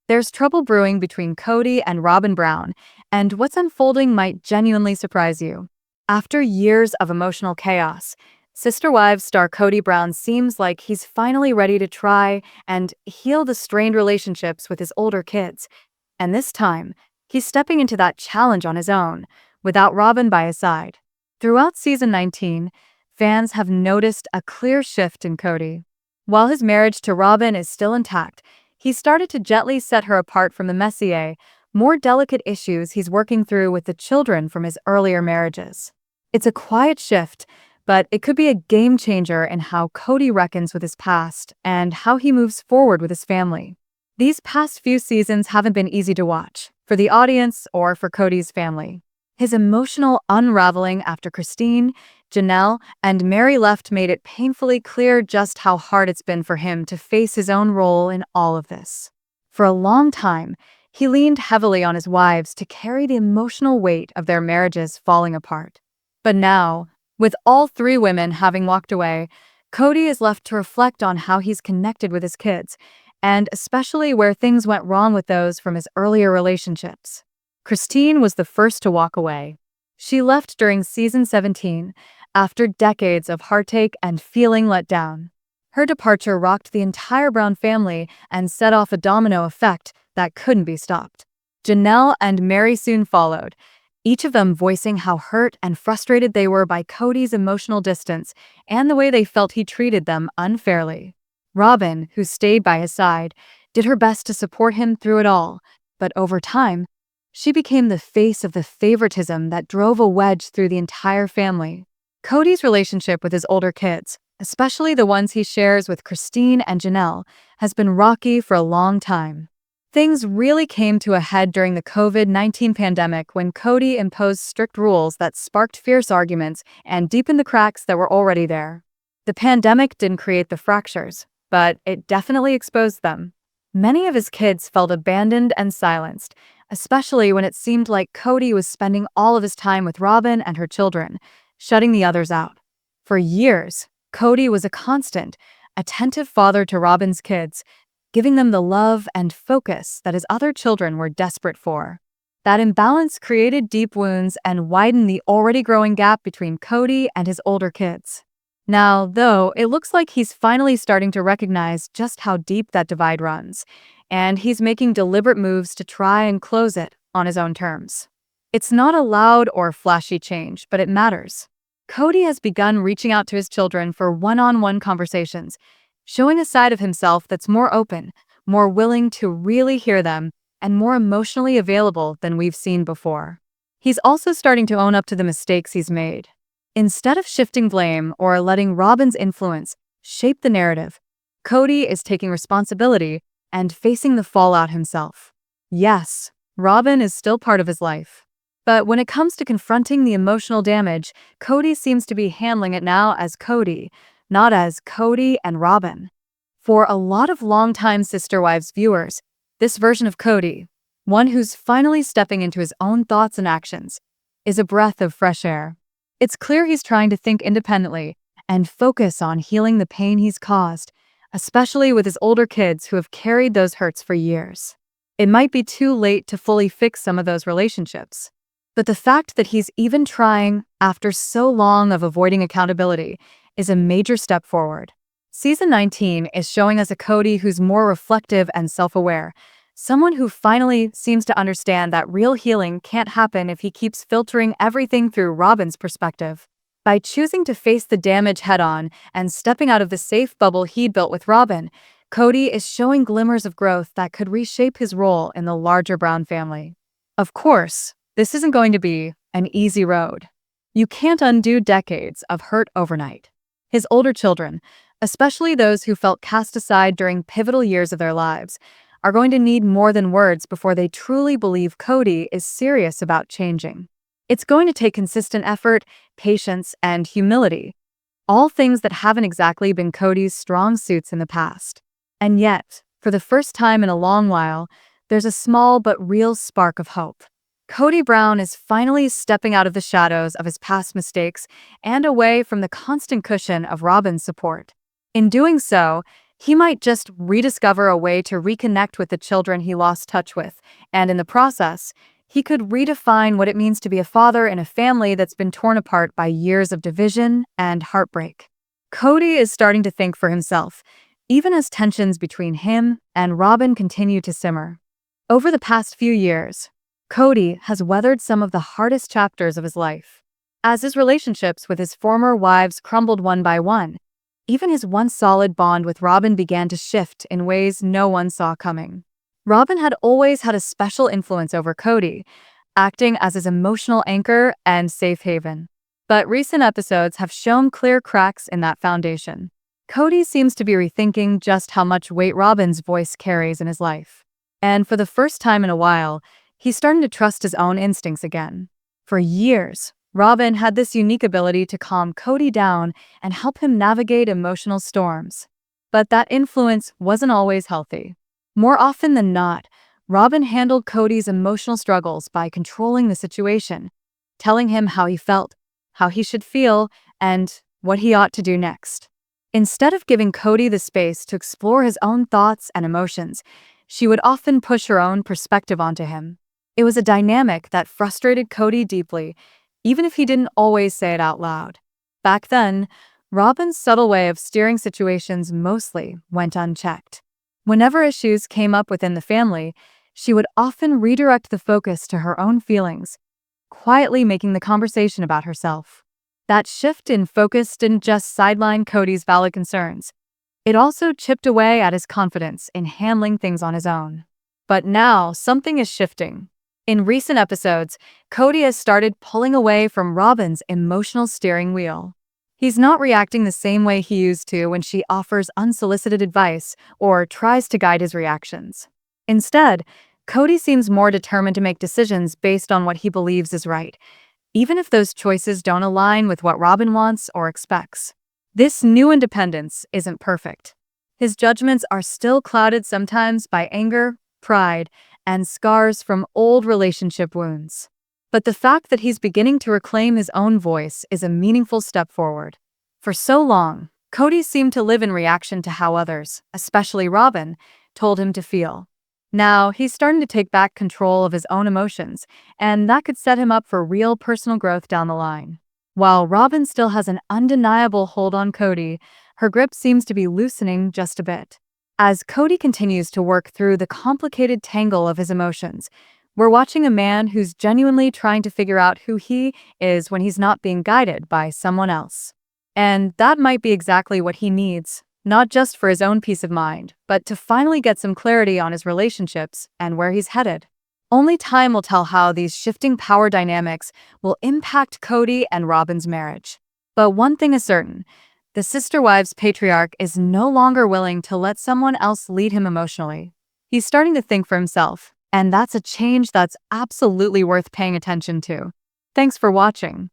There's trouble brewing between Kody and Robyn Brown, and what's unfolding might genuinely surprise you. After years of emotional chaos, Sister Wives star Kody Brown seems like he's finally ready to try and heal the strained relationships with his older kids. And this time, he's stepping into that challenge on his own, without Robyn by his side. Throughout season 19, fans have noticed a clear shift in Kody. While his marriage to Robyn is still intact, he started to gently set her apart from the messier, more delicate issues he's working through with the children from his earlier marriages. It's a quiet shift, but it could be a game changer in how Kody reckons with his past and how he moves forward with his family. These past few seasons haven't been easy to watch, for the audience or for Kody's family. His emotional unraveling after Christine, Janelle, and Meri left made it painfully clear just how hard it's been for him to face his own role in all of this. For a long time, he leaned heavily on his wives to carry the emotional weight of their marriages falling apart. But now, with all three women having walked away, Kody is left to reflect on how he's connected with his kids, and especially where things went wrong with those from his earlier relationships. Christine was the first to walk away. She left during season 17, after decades of heartache and feeling let down. Her departure rocked the entire Brown family and set off a domino effect that couldn't be stopped. Janelle and Meri soon followed, each of them voicing how hurt and frustrated they were by Kody's emotional distance and the way they felt he treated them unfairly. Robyn, who stayed by his side, did her best to support him through it all, but over time, she became the face of the favoritism that drove a wedge through the entire family. Kody's relationship with his older kids, especially the ones he shares with Christine and Janelle, has been rocky for a long time. Things really came to a head during the COVID-19 pandemic when Kody imposed strict rules that sparked fierce arguments and deepened the cracks that were already there. The pandemic didn't create the fractures, but it definitely exposed them. Many of his kids felt abandoned and silenced, especially when it seemed like Kody was spending all of his time with Robyn and her children, shutting the others out. For years, Kody was a constant, attentive father to Robyn's kids, giving them the love and focus that his other children were desperate for. That imbalance created deep wounds and widened the already growing gap between Kody and his older kids. Now, though, it looks like he's finally starting to recognize just how deep that divide runs, and he's making deliberate moves to try and close it on his own terms. It's not a loud or flashy change, but it matters. Kody has begun reaching out to his children for one-on-one conversations, showing a side of himself that's more open, more willing to really hear them, and more emotionally available than we've seen before. He's also starting to own up to the mistakes he's made. Instead of shifting blame or letting Robyn's influence shape the narrative, Kody is taking responsibility and facing the fallout himself. Yes, Robyn is still part of his life. But when it comes to confronting the emotional damage, Kody seems to be handling it now as Kody, not as Kody and Robyn. For a lot of longtime Sister Wives viewers, this version of Kody, one who's finally stepping into his own thoughts and actions, is a breath of fresh air. It's clear he's trying to think independently and focus on healing the pain he's caused, especially with his older kids who have carried those hurts for years. It might be too late to fully fix some of those relationships, but the fact that he's even trying after so long of avoiding accountability is a major step forward. Season 19 is showing us a Kody who's more reflective and self-aware, someone who finally seems to understand that real healing can't happen if he keeps filtering everything through Robyn's perspective. By choosing to face the damage head-on and stepping out of the safe bubble he'd built with Robyn, Kody is showing glimmers of growth that could reshape his role in the larger Brown family. Of course, this isn't going to be an easy road. You can't undo decades of hurt overnight. His older children, especially those who felt cast aside during pivotal years of their lives, are going to need more than words before they truly believe Kody is serious about changing. It's going to take consistent effort, patience, and humility, all things that haven't exactly been Kody's strong suits in the past. And yet, for the first time in a long while, there's a small but real spark of hope. Kody Brown is finally stepping out of the shadows of his past mistakes and away from the constant cushion of Robyn's support. In doing so, He might just rediscover a way to reconnect with the children he lost touch with, and in the process, he could redefine what it means to be a father in a family that's been torn apart by years of division and heartbreak. Kody is starting to think for himself, even as tensions between him and Robyn continue to simmer. Over the past few years, Kody has weathered some of the hardest chapters of his life. As his relationships with his former wives crumbled one by one, even his once solid bond with Robyn began to shift in ways no one saw coming. Robyn had always had a special influence over Kody, acting as his emotional anchor and safe haven. But recent episodes have shown clear cracks in that foundation. Kody seems to be rethinking just how much weight Robyn's voice carries in his life. And for the first time in a while, he's starting to trust his own instincts again. For years, Robyn had this unique ability to calm Kody down and help him navigate emotional storms. But that influence wasn't always healthy. More often than not, Robyn handled Kody's emotional struggles by controlling the situation, telling him how he felt, how he should feel, and what he ought to do next. Instead of giving Kody the space to explore his own thoughts and emotions, she would often push her own perspective onto him. It was a dynamic that frustrated Kody deeply, even if he didn't always say it out loud. Back then, Robyn's subtle way of steering situations mostly went unchecked. Whenever issues came up within the family, she would often redirect the focus to her own feelings, quietly making the conversation about herself. That shift in focus didn't just sideline Kody's valid concerns. It also chipped away at his confidence in handling things on his own. But now, something is shifting. In recent episodes, Kody has started pulling away from Robyn's emotional steering wheel. He's not reacting the same way he used to when she offers unsolicited advice or tries to guide his reactions. Instead, Kody seems more determined to make decisions based on what he believes is right, even if those choices don't align with what Robyn wants or expects. This new independence isn't perfect. His judgments are still clouded sometimes by anger, pride, and scars from old relationship wounds. But the fact that he's beginning to reclaim his own voice is a meaningful step forward. For so long, Kody seemed to live in reaction to how others, especially Robyn, told him to feel. Now, he's starting to take back control of his own emotions, and that could set him up for real personal growth down the line. While Robyn still has an undeniable hold on Kody, her grip seems to be loosening just a bit. As Kody continues to work through the complicated tangle of his emotions, we're watching a man who's genuinely trying to figure out who he is when he's not being guided by someone else. And that might be exactly what he needs, not just for his own peace of mind, but to finally get some clarity on his relationships and where he's headed. Only time will tell how these shifting power dynamics will impact Kody and Robyn's marriage. But one thing is certain. The Sister Wives patriarch is no longer willing to let someone else lead him emotionally. He's starting to think for himself, and that's a change that's absolutely worth paying attention to. Thanks for watching.